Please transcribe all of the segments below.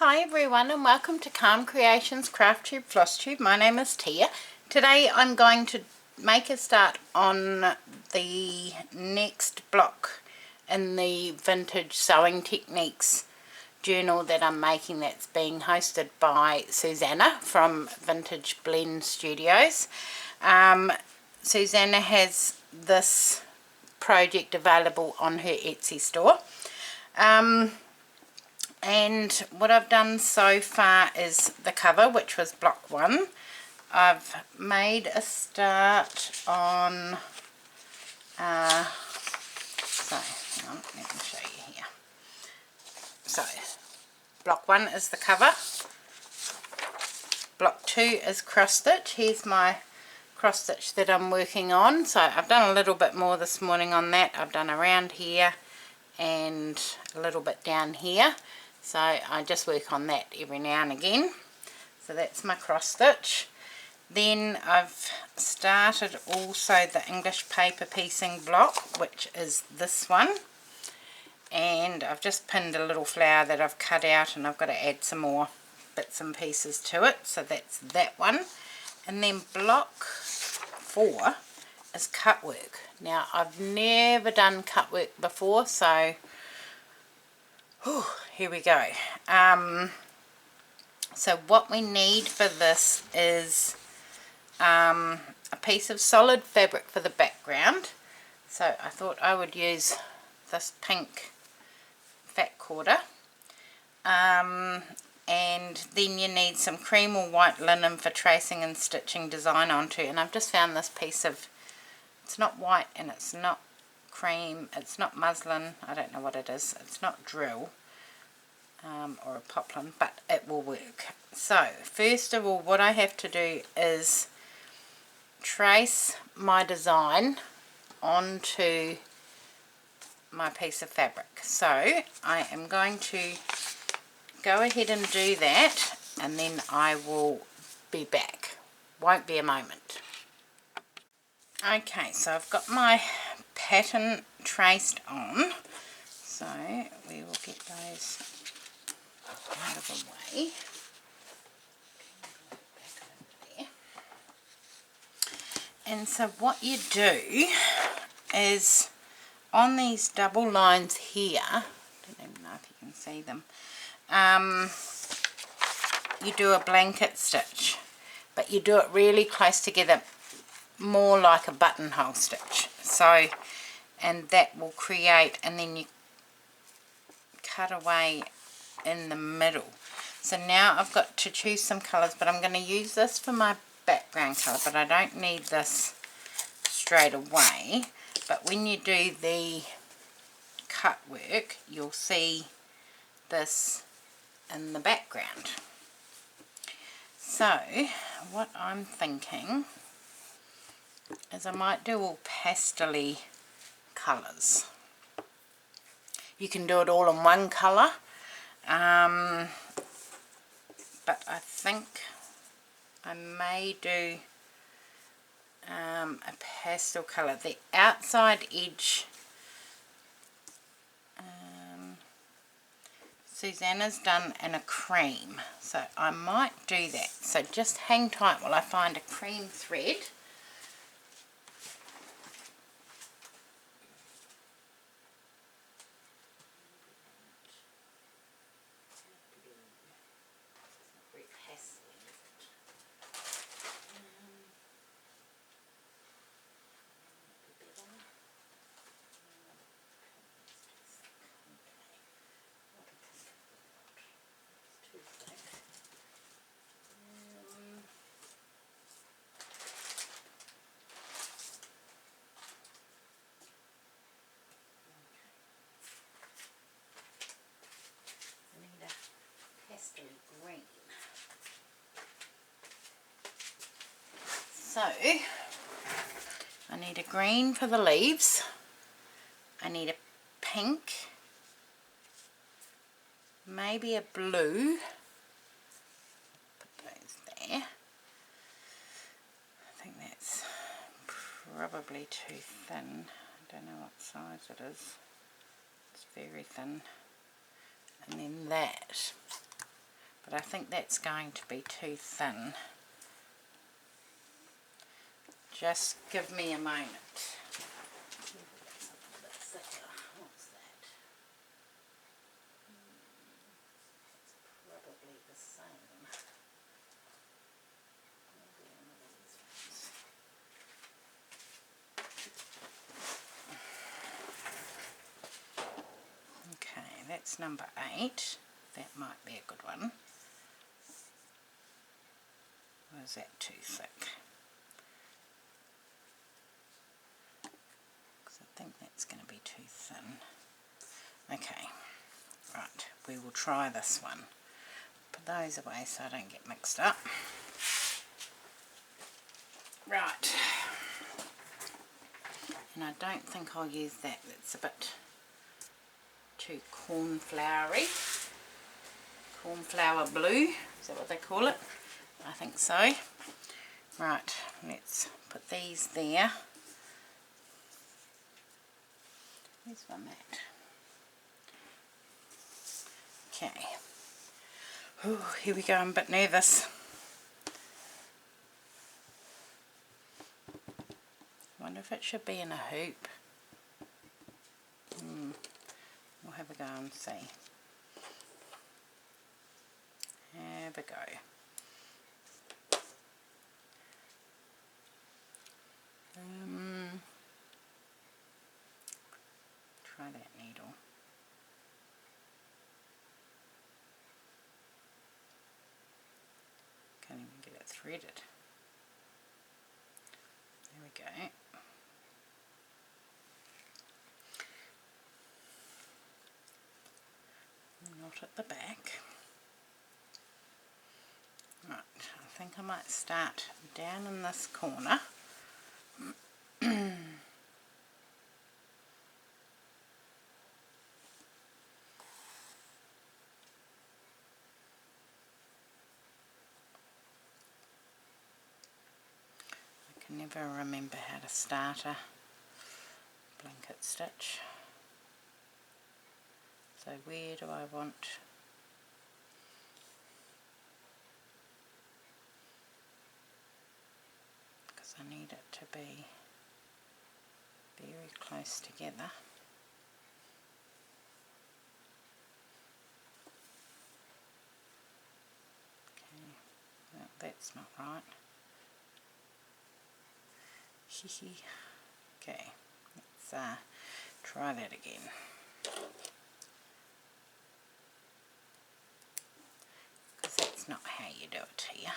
Hi everyone and welcome to Calm Creations Crafty Flosstube. My name is Tia. Today I'm going to make a start on the next block in the Vintage Sewing Techniques journal that I'm making, that's being hosted by Susanna from Vintage Blend Studios. Susanna has this project available on her Etsy store. And what I've done so far is the cover, which was block 1. I've made a start on, so hang on, let me show you here. So block 1 is the cover, block 2 is cross stitch. Here's my cross stitch that I'm working on. So I've done a little bit more this morning on that. I've done around here and a little bit down here. So I just work on that every now and again. So that's my cross stitch. Then I've started also the English paper piecing block, which is this one. And I've just pinned a little flower that I've cut out, and I've got to add some more bits and pieces to it. So that's that one. And then block 4 is Cutwork. Now I've never done Cutwork before, so here we go. So what we need for this is a piece of solid fabric for the background. So I thought I would use this pink fat quarter. And then you need some cream or white linen for tracing and stitching design onto. And I've just found this piece of, it's not white and it's not cream, it's not muslin, I don't know what it is, it's not drill or a poplin, but it will work. So first of all, what I have to do is trace my design onto my piece of fabric. So I am going to go ahead and do that, and then I will be back. Won't be a moment. Okay, so I've got my pattern traced on, so we will get those out of the way. There. And so what you do is on these double lines here, I don't even know if you can see them, you do a blanket stitch, but you do it really close together, more like a buttonhole stitch. So, and that will create, and then you cut away in the middle. So now I've got to choose some colours, but I'm going to use this for my background colour, but I don't need this straight away. But when you do the cut work, you'll see this in the background. So what I'm thinking is I might do all pastel-y colours. You can do it all in one colour, but I think I may do a pastel colour. The outside edge, Susanna's done in a cream, so I might do that. So just hang tight while I find a cream thread. Green. So I need a green for the leaves, I need a pink, maybe a blue, put those there. I think that's probably too thin, I don't know what size it is, it's very thin. And then that, but I think that's going to be too thin. Just give me a moment. What's that? Probably the same. Okay, that's number 8. That might be a good one. Or is that too thick? Because I think that's going to be too thin. Okay, right, we will try this one. Put those away so I don't get mixed up. Right, and I don't think I'll use that. That's a bit too cornflowery. Cornflower blue, is that what they call it? I think so. Right, let's put these there. Where's my mat? Okay. Ooh, here we go, I'm a bit nervous. I wonder if it should be in a hoop. We'll have a go and see. Have a go. Try that needle. Can't even get it threaded. There we go. Not at the back. Right, I think I might start down in this corner. I can never remember how to start a blanket stitch. So where do I want? Because I need it to be very close together. Okay, well, that's not right. Okay, let's try that again. Because that's not how you do it here.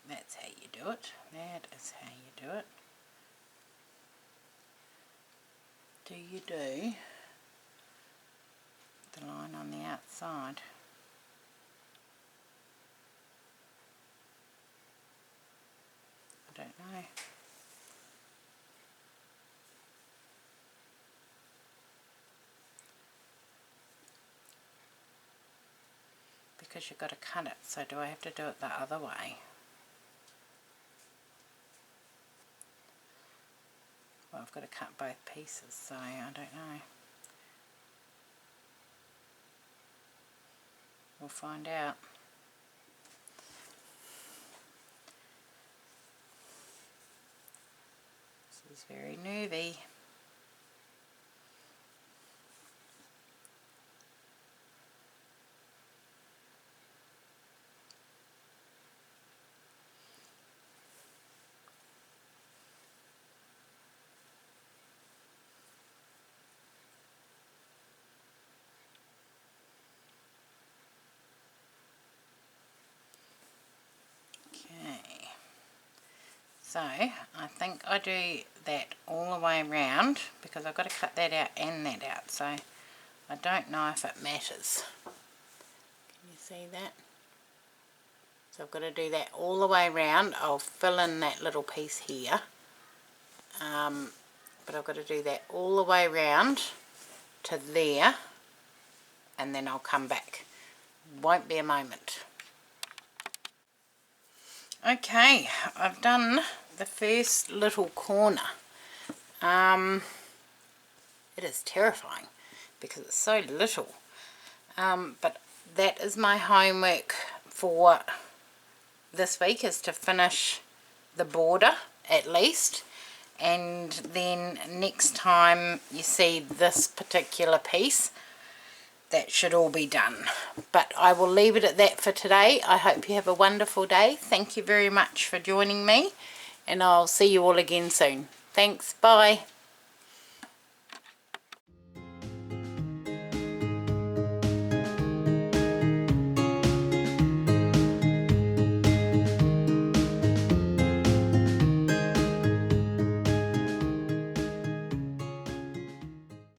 That's how you do it. That is how you do it. Do you do the line on the outside? I don't know. Because you've got to cut it, so do I have to do it the other way? Well, I've got to cut both pieces, so I don't know. We'll find out. This is very nervy. So I think I do that all the way around because I've got to cut that out and that out, so I don't know if it matters. Can you see that? So I've got to do that all the way around. I'll fill in that little piece here, but I've got to do that all the way around to there, and then I'll come back. Won't be a moment. Okay, I've done the first little corner. It is terrifying because it's so little, but that is my homework for this week, is to finish the border at least, and then next time you see this particular piece, that should all be done. But I will leave it at that for today. I hope you have a wonderful day. Thank you very much for joining me, and I'll see you all again soon. Thanks, bye.